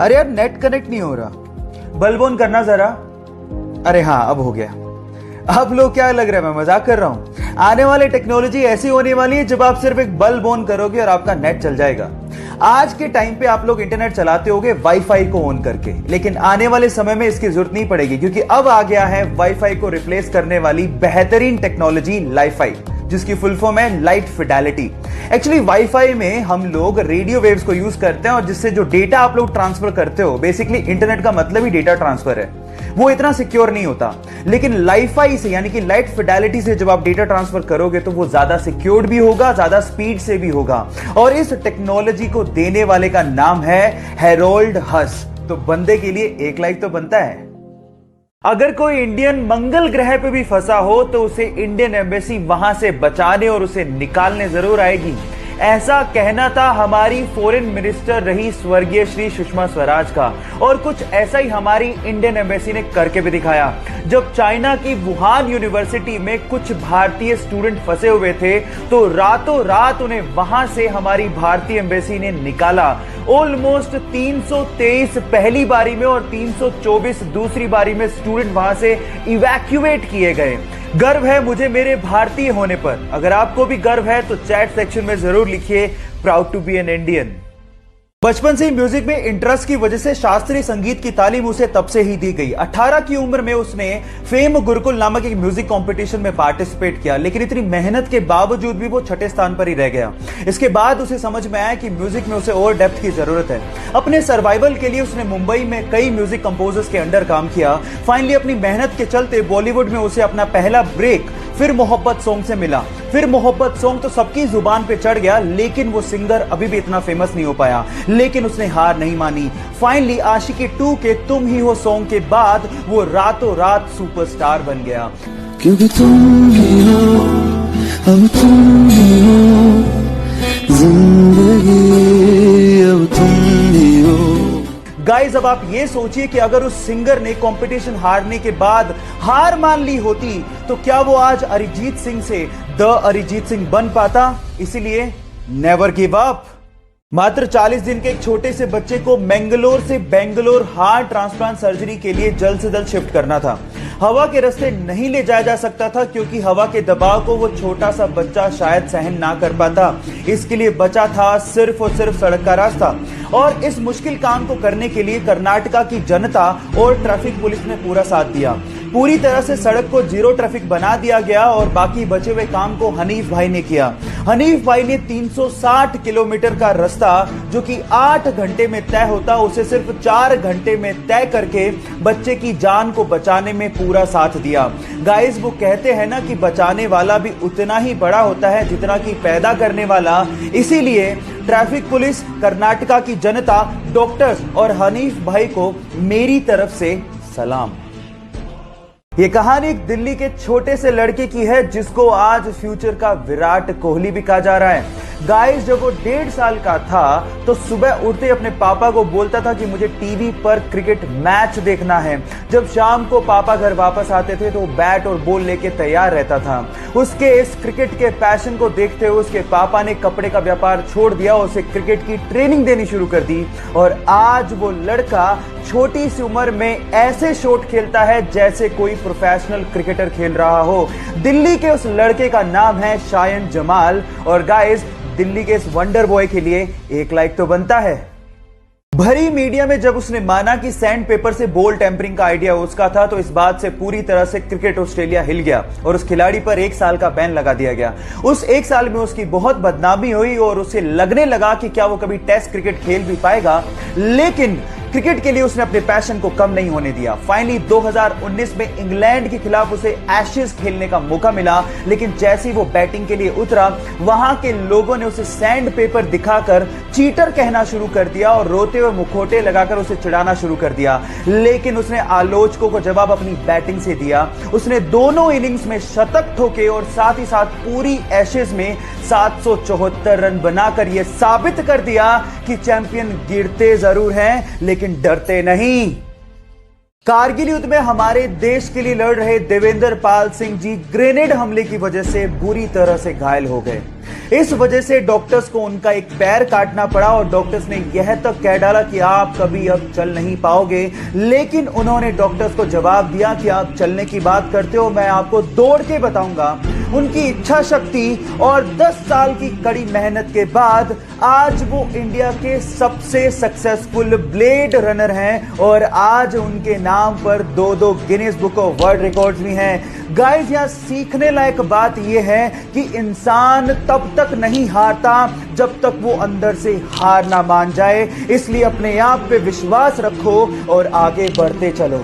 अरे यार net connect नहीं हो रहा। बल्ब ऑन करना जरा। अरे हाँ अब हो गया। आप लोग क्या लग रहा है मैं मजाक कर रहा हूं? आने वाली टेक्नोलॉजी ऐसी होने वाली है जब आप सिर्फ एक बल्ब ऑन करोगे और आपका नेट चल जाएगा। आज के टाइम पे आप लोग इंटरनेट चलाते होगे वाईफाई को ऑन करके, लेकिन आने वाले समय में इसकी जरूरत नहीं पड़ेगी क्योंकि अब आ गया है वाईफाई को रिप्लेस करने वाली बेहतरीन टेक्नोलॉजी लाईफाई, जिसकी फुल फॉर्म है लाइट फिडेलिटी। एक्चुअली वाईफाई में हम लोग रेडियो वेव्स को यूज करते हैं और जिससे जो डेटा आप लोग ट्रांसफर करते हो, बेसिकली इंटरनेट का मतलब ही डेटा ट्रांसफर है, वो इतना सिक्योर नहीं होता। लेकिन लाईफाई से यानी कि लाइट फिडेलिटी से जब आप डेटा ट्रांसफर करोगे तो वो ज्यादा सिक्योर्ड भी होगा, ज्यादा स्पीड से भी होगा। और इस टेक्नोलॉजी को देने वाले का नाम है हेरोल्ड हस। तो बंदे के लिए एक लाइक तो बनता है। अगर कोई इंडियन मंगल ग्रह पे भी फंसा हो तो उसे इंडियन एम्बेसी वहां से बचाने और उसे निकालने जरूर आएगी। ऐसा कहना था हमारी फॉरेन मिनिस्टर रही स्वर्गीय श्री सुषमा स्वराज का, और कुछ ऐसा ही हमारी इंडियन एम्बेसी ने करके भी दिखाया। जब चाइना की वुहान यूनिवर्सिटी में कुछ भारतीय स्टूडेंट फंसे हुए थे तो रातों रात उन्हें वहां से हमारी भारतीय एम्बेसी ने निकाला। ऑलमोस्ट 323 पहली बारी में और 324 दूसरी बारी में स्टूडेंट वहां से इवैक्यूएट किए गए। गर्व है मुझे मेरे भारतीय होने पर। अगर आपको भी गर्व है तो चैट सेक्शन में जरूर लिखिए proud to be an Indian. बचपन से ही म्यूजिक में इंटरेस्ट की वजह से शास्त्रीय संगीत की तालीम उसे तब से ही दी गई। 18 की उम्र में उसने फेम गुरुकुल नामक एक म्यूजिक कंपटीशन में पार्टिसिपेट किया, लेकिन इतनी मेहनत के बावजूद भी वो छठे स्थान पर ही रह गया। इसके बाद उसे समझ में आया कि म्यूजिक में उसे और डेप्थ की जरूरत है। अपने सर्वाइवल के लिए उसने मुंबई में कई म्यूजिक कंपोजर्स के अंडर काम किया। फाइनली अपनी मेहनत के चलते बॉलीवुड में उसे अपना पहला ब्रेक फिर मोहब्बत सॉन्ग से मिला। फिर मोहब्बत सॉन्ग तो सबकी जुबान पे चढ़ गया, लेकिन वो सिंगर अभी भी इतना फेमस नहीं हो पाया। लेकिन उसने हार नहीं मानी। फाइनली आशिकी 2 के तुम ही हो सॉन्ग के बाद वो रातों रात सुपरस्टार बन गया। क्योंकि तुम ही हो, अब तुम ही हो, जिंदगी अब तुम ही हो। गाइस अब आप ये सोचिए कि अगर उस सिंगर ने कंपटीशन हारने के बाद हार मान ली होती तो क्या वो आज अरिजीत सिंह से द अरिजीत सिंह बन पाता? इसीलिए नेवर गिव अप। मात्र 40 दिन के एक छोटे से बच्चे को मैंगलोर से बेंगलोर हार्ट ट्रांसप्लांट सर्जरी के लिए जल्द से जल्द शिफ्ट करना था। हवा के रास्ते नहीं ले जाया जा सकता था क्योंकि हवा के दबाव को वो छोटा सा बच्चा शायद सहन ना कर पाता। इसके लिए बचा था सिर्फ और सिर्फ सड़क का रास्ता। और इस मुश्किल काम को करने के लिए कर्नाटका की जनता और ट्रैफिक पुलिस ने पूरा साथ दिया। पूरी तरह से सड़क को जीरो ट्रैफिक बना दिया गया और बाकी बचे हुए काम को हनीफ भाई ने किया। हनीफ भाई ने 360 किलोमीटर का रास्ता जो कि 8 घंटे में तय होता, उसे सिर्फ 4 घंटे में तय करके बच्चे की जान को बचाने में पूरा साथ दिया। गाइस वो कहते हैं ना कि बचाने वाला भी उतना ही बड़ा होता है जितना कि पैदा करने वाला। इसीलिए ट्रैफिक पुलिस, कर्नाटका की जनता, डॉक्टर्स और हनीफ भाई को मेरी तरफ से सलाम। ये कहानी एक दिल्ली के छोटे से लड़के की है जिसको आज फ्यूचर का विराट कोहली भी कहा जा रहा है। गाइस जब वो 1.5 साल का था तो सुबह उठते ही अपने पापा को बोलता था कि मुझे टीवी पर क्रिकेट मैच देखना है। जब शाम को पापा घर वापस आते थे तो वो बैट और बॉल लेके तैयार रहता था। उसके इस क्रिकेट के पैशन को देखते हुए उसके पापा ने कपड़े का व्यापार छोड़ दिया और उसे क्रिकेट की ट्रेनिंग देनी शुरू कर दी। और आज वो लड़का छोटी सी उम्र में ऐसे शॉट खेलता है जैसे कोई प्रोफेशनल क्रिकेटर खेल रहा हो। दिल्ली के उस लड़के का नाम है शायन जमाल। और गाइस दिल्ली के इस वंडर बॉय के लिए एक लाइक तो बनता है। भरी मीडिया में जब उसने माना कि सैंड पेपर से बॉल टेम्परिंग का आइडिया उसका था तो इस बात से पूरी तरह से क्रिकेट ऑस्ट्रेलिया हिल गया और उस खिलाड़ी पर 1 साल का बैन लगा दिया गया। उस 1 साल में उसकी बहुत बदनामी हुई और उसे लगने लगा कि क्या वो कभी टेस्ट क्रिकेट खेल भी पाएगा। लेकिन क्रिकेट के लिए उसने अपने पैशन को कम नहीं होने दिया। फाइनली 2019 में इंग्लैंड के खिलाफ उसे एशेज खेलने का मौका मिला, लेकिन जैसे ही वो बैटिंग के लिए उतरा वहां के लोगों ने उसे सैंड पेपर दिखाकर चीटर कहना शुरू कर दिया और रोते हुए मुखौटे लगाकर उसे चिढ़ाना शुरू कर दिया। लेकिन उसने आलोचकों को जवाब अपनी बैटिंग से दिया। उसने दोनों इनिंग्स में शतक ठोके और साथ ही साथ पूरी एशेज में 774 रन बनाकर यह साबित कर दिया कि चैंपियन गिरते जरूर हैं लेकिन डरते नहीं। कारगिल युद्ध में हमारे देश के लिए लड़ रहे देवेंद्र पाल सिंह जी ग्रेनेड हमले की वजह से बुरी तरह से घायल हो गए। इस वजह से डॉक्टर्स को उनका एक पैर काटना पड़ा और डॉक्टर्स ने यह तक कह डाला कि आप कभी अब चल नहीं पाओगे। लेकिन उन्होंने डॉक्टर्स को जवाब दिया कि आप चलने की बात करते हो, मैं आपको दौड़ के बताऊंगा। उनकी इच्छा शक्ति और 10 साल की कड़ी मेहनत के बाद आज वो इंडिया के सबसे सक्सेसफुल ब्लेड रनर हैं और आज उनके नाम पर 2 Guinness book of world records भी हैं। गाइस, यहां सीखने लायक बात यह है कि इंसान तब तक नहीं हारता जब तक वो अंदर से हार ना मान जाए। इसलिए अपने आप पे विश्वास रखो और आगे बढ़ते चलो।